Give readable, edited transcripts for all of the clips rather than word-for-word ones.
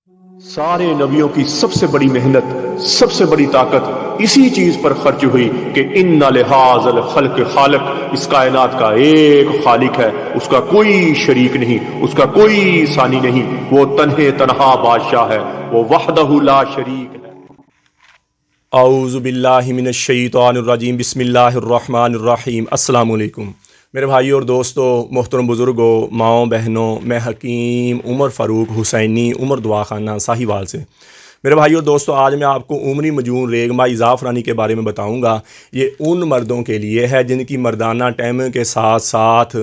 सारे नबियों की सबसे बड़ी मेहनत, सबसे बड़ी ताकत इसी चीज पर खर्च हुई कि इन्ना लिहाज़ल खल्क़ खालिक, इस कायनात का एक खालिक है, उसका कोई शरीक नहीं, उसका कोई सानी नहीं, वो तन्हे तन्हा बादशाह है, वो वहदहु ला शरीक है। औज़ु बिल्लाहि मिनश शैतानिर रजीम, बिस्मिल्लाहिर रहमानिर रहीम। अस्सलामु अलैकुम मेरे भाइयों और दोस्तों, मोहतरम बुज़ुर्गों, माओ बहनों, मैं हकीम उमर फ़ारूक हुसैनी उमर दुआ खाना साहिवाल से। मेरे भाइयों और दोस्तों, आज मैं आपको उमरी मजून रेगमाई ज़ाफ़रानी के बारे में बताऊंगा। ये उन मर्दों के लिए है जिनकी मर्दाना टाइम के साथ साथ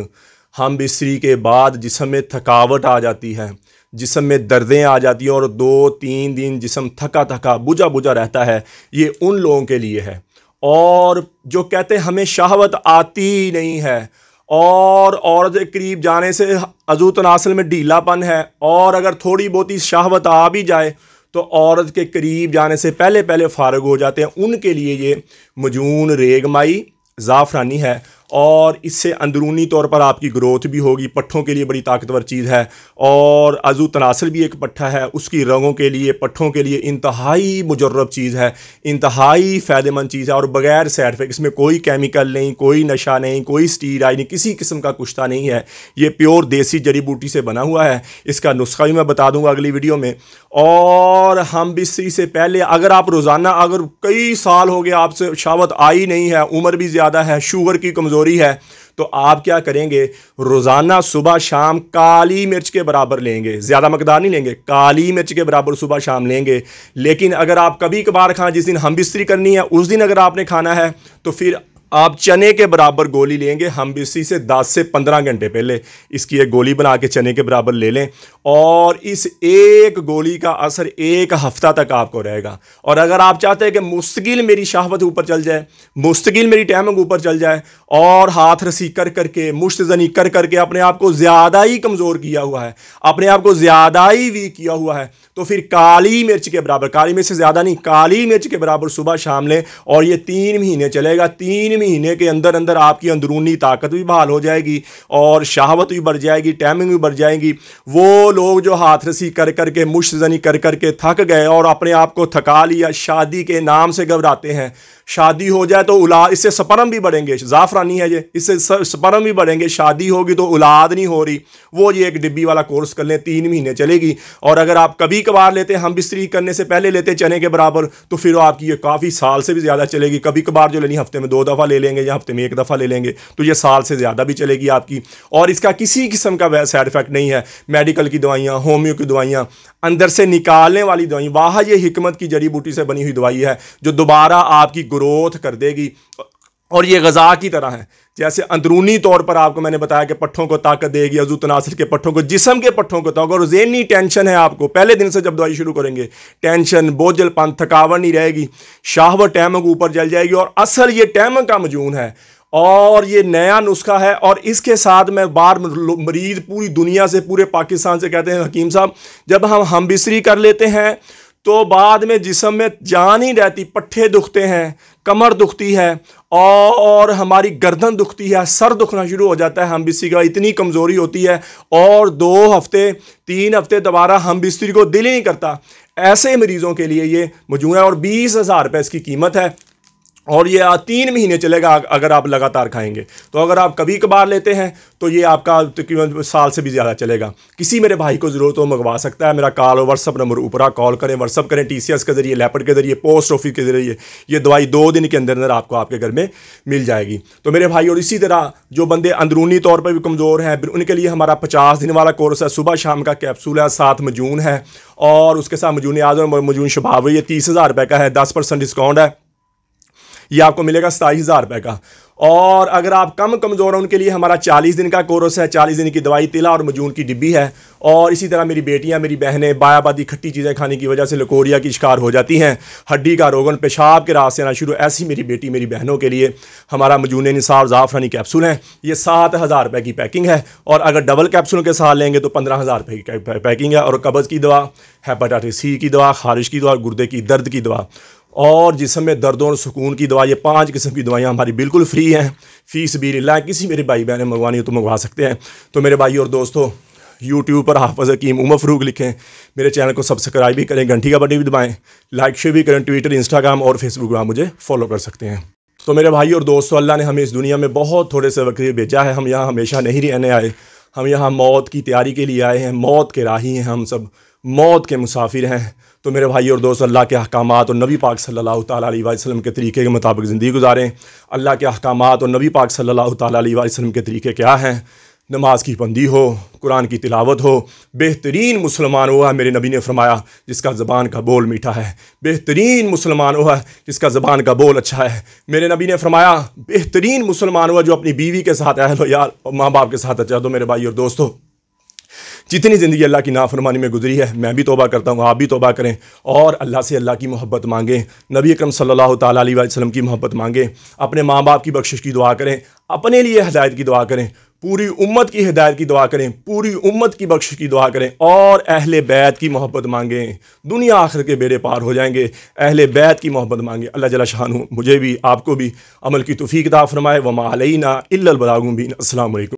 हम बिस्तरी के बाद जिस्म में थकावट आ जाती है, जिस्म में दर्दें आ जाती हैं और 2-3 दिन जिस्म थका थका बुझा बुझा रहता है। ये उन लोगों के लिए है। और जो कहते हैं हमें शहवत आती ही नहीं है और औरत के करीब जाने से अज़ू तनासल में ढीलापन है, और अगर थोड़ी बहुत ही शहवत आ भी जाए तो औरत के करीब जाने से पहले पहले फारग हो जाते हैं, उनके लिए ये मजून रेगमाई ज़ाफ़रानी है। और इससे अंदरूनी तौर पर आपकी ग्रोथ भी होगी। पट्ठों के लिए बड़ी ताकतवर चीज़ है, और अज़ू तनासल भी एक पट्ठा है, उसकी रगों के लिए, पट्ठों के लिए इंतहाई मुजर्रब चीज़ है, इंतहाई फ़ायदेमंद चीज़ है, और बग़ैर साइड इफ़ेक्ट, इसमें कोई केमिकल नहीं, कोई नशा नहीं, कोई स्टीरॉइड नहीं, किसी किस्म का कुश्ता नहीं है। ये प्योर देसी जड़ी बूटी से बना हुआ है। इसका नुस्खा भी मैं बता दूँगा अगली वीडियो में। और हम बिस्तरी से पहले अगर आप रोज़ाना, अगर कई साल हो गए आपसे शहवत आई नहीं है, उम्र भी ज़्यादा है, शुगर की कमज़ोरी है, तो आप क्या करेंगे, रोज़ाना सुबह शाम काली मिर्च के बराबर लेंगे। ज़्यादा मकदार नहीं लेंगे, काली मिर्च के बराबर सुबह शाम लेंगे। लेकिन अगर आप कभी कभार खाएं, जिस दिन हम बिस्तरी करनी है उस दिन अगर आपने खाना है, तो फिर आप चने के बराबर गोली लेंगे। हम बिस्तरी से 10 से 15 घंटे पहले इसकी एक गोली बना के चने के बराबर ले लें, और इस एक गोली का असर 1 हफ्ता तक आपको रहेगा। और अगर आप चाहते हैं कि मुस्तकिल मेरी शहवत ऊपर चल जाए, मुस्तकिल मेरी टाइमिंग ऊपर चल जाए, और हाथ रसी कर करके, मुश्त जनी कर करके अपने आप को ज़्यादा ही कमज़ोर किया हुआ है, अपने आप को ज़्यादा ही वीक किया हुआ है, तो फिर काली मिर्च के बराबर, काली मिर्च से ज़्यादा नहीं, काली मिर्च के बराबर सुबह शाम लें। और ये 3 महीने चलेगा। 3 महीने के अंदर अंदर आपकी अंदरूनी ताकत भी बहाल हो जाएगी, और शहावत भी बढ़ जाएगी, टाइमिंग भी बढ़ जाएगी। वो लोग जो हाथ रसी कर करके, मुश्त जनी कर करके थक गए और अपने आप को थका लिया, शादी के नाम से घबराते हैं, शादी हो जाए तो औलाद, इससे स्पर्म भी बढ़ेंगे, ज़ाफ़रानी है ये, इससे स्पर्म भी बढ़ेंगे, शादी होगी तो औलाद नहीं हो रही, वो ये एक डिब्बी वाला कोर्स कर लें, 3 महीने चलेगी। और अगर आप कभी कभार लेते हैं, हम बिस्तरी करने से पहले लेते चने के बराबर, तो फिर आपकी ये काफ़ी साल से भी ज़्यादा चलेगी। कभी कभार जो लेनी हफ्ते में 2 दफ़ा ले लेंगे या हफ्ते में 1 दफ़ा ले लेंगे, तो ये साल से ज़्यादा भी चलेगी आपकी। और इसका किसी किस्म का साइड इफेक्ट नहीं है। मेडिकल की दवाइयाँ, होम्यो की दवाइयाँ, अंदर से निकालने वाली दवाई, वाह ये हिकमत की जड़ी बूटी से बनी हुई दवाई है जो दोबारा आपकी ग्रोथ कर देगी। और ये ग़ज़ा की तरह है, जैसे अंदरूनी तौर पर आपको मैंने बताया कि पट्ठों को ताकत देगी, अज़ू तनासिर के पट्ठों को, जिस्म के पट्ठों को ताकत। और ज़हनी टेंशन है आपको, पहले दिन से जब दवाई शुरू करेंगे, टेंशन, बोझलपन, थकावट नहीं रहेगी, शहवत टाइमिंग ऊपर चल जाएगी। और असल ये टाइमिंग का मजून है, और ये नया नुस्खा है। और इसके साथ मैं बार मरीज़ पूरी दुनिया से, पूरे पाकिस्तान से कहते हैं, हकीम साहब जब हम बिस्तरी कर लेते हैं तो बाद में जिस्म में जान नहीं रहती, पट्ठे दुखते हैं, कमर दुखती है, और हमारी गर्दन दुखती है, सर दुखना शुरू हो जाता है। हम बिस्तरी का इतनी कमज़ोरी होती है, और 2 हफ्ते 3 हफ्ते दोबारा हम बिस्तरी को दिल ही नहीं करता। ऐसे मरीज़ों के लिए ये मजून है, और 20,000 रुपये इसकी कीमत है, और ये 3 महीने चलेगा अगर आप लगातार खाएंगे। तो अगर आप कभी कभार लेते हैं तो ये आपका तकरीबन साल से भी ज़्यादा चलेगा। किसी मेरे भाई को ज़रूरत हो मंगवा सकता है। मेरा कॉल और व्हाट्सअप नंबर ऊपर कॉल करें, व्हाट्सअप करें, TCS के ज़रिए, लेपर्ड के ज़रिए, पोस्ट ऑफिस के ज़रिए। ये दवाई 2 दिन के अंदर अंदर आपको आपके घर में मिल जाएगी। तो मेरे भाई, और इसी तरह जो बंदे अंदरूनी तौर पर भी कमज़ोर हैं, उनके लिए हमारा 50 दिन वाला कोर्स है। सुबह शाम का कैप्सूल है, साथ मजून है, और उसके साथ मजून आज़म, मजून शबाब, ये 30,000 रुपये का है, 10% डिस्काउंट है। ये आपको मिलेगा 27,000 रुपये का। और अगर आप कम कमज़ोर हैं, उनके लिए हमारा 40 दिन का कोर्स है। 40 दिन की दवाई, तिला और मजून की डिब्बी है। और इसी तरह मेरी बेटियां, मेरी बहनें बायाबादी खट्टी चीज़ें खाने की वजह से लकोरिया की शिकार हो जाती हैं, हड्डी का रोगन, पेशाब के रास्ते आना शुरू, ऐसी मेरी बेटी, मेरी बहनों के लिए हमारा मजून निसार ज़ाफ़रानी कैप्सूल है। ये 7,000 रुपये की पैकिंग है, और अगर डबल कैप्सूल के साथ लेंगे तो 15,000 रुपये की पैकिंग है। और कब्ज़ की दवा, हेपेटाइटिस C की दवा, खारिश की दवा, गुर्दे की दर्द की दवा, और जिस्म में दर्दों और सुकून की दवा, ये 5 किस्म की दवाइयाँ हमारी बिल्कुल फ्री हैं। फ़ीस भी नहीं, किसी मेरे भाई बहनें मंगवानी हो तो मंगवा सकते हैं। तो मेरे भाई और दोस्तों, यूट्यूब पर हाफ़िज़ हकीम उमर फ़रूक लिखें। मेरे चैनल को सब्सक्राइब भी करें, घंटी का बटन भी दबाएं, लाइक शेयर भी करें। ट्विटर, इंस्टाग्राम और फेसबुक पर आप मुझे फॉलो कर सकते हैं। तो मेरे भाई और दोस्तों, अल्लाह ने हमें इस दुनिया में बहुत थोड़े से वक्त भेजा है। हम यहाँ हमेशा नहीं रहने आए, हम यहाँ मौत की तैयारी के लिए आए हैं। मौत के राही हैं, हम सब मौत के मुसाफिर हैं। तो मेरे भाई और दोस्त, अल्लाह के अहकामात और नबी पाक सल्लल्लाहु ताला अलैहि वसल्लम के तरीके के मुताबिक ज़िंदगी गुजारें। अल्लाह के अहकामात और नबी पाक सल्लल्लाहु ताला अलैहि वसल्लम के तरीके क्या हैं? नमाज की पाबंदी हो, कुरान की तिलावत हो। बेहतरीन मुसलमान वो है, मेरे नबी ने फरमाया, जिसका ज़बान का बोल मीठा है। बेहतरीन मुसलमान वो है जिसका ज़बान का बोल अच्छा है। मेरे नबी ने फरमाया, बेहतरीन मुसलमान हुआ जो अपनी बीवी के साथ अहल यार माँ बाप के साथ अच्छा। तो मेरे भाई और दोस्तों, जितनी ज़िंदगी अल्लाह की नाफरमानी में गुजरी है, मैं भी तौबा करता हूँ, आप भी तौबा करें और अल्लाह से अल्लाह की मोहब्बत मांगें, नबी अकरम सल्लल्लाहु ताला अलैहि वसल्लम की मोहब्बत मांगें, अपने माँ बाप की बख्शिश की दुआ करें, अपने लिए हिदायत की दुआ करें, पूरी उम्मत की हिदायत की दुआ करें, पूरी उम्मत की बख्शिश की दुआ करें और अहले बैत की मोहब्बत मांगें। दुनिया आखिर के बेड़े पार हो जाएंगे। अहले बैत की मोहब्बत मांगें। अल्लाह जल्ल शानहू मुझे भी आपको भी अमल की तौफीक अता फरमाए। वमा अलैना इल्लल बलागुल मुबीन। अस्सलामु अलैकुम।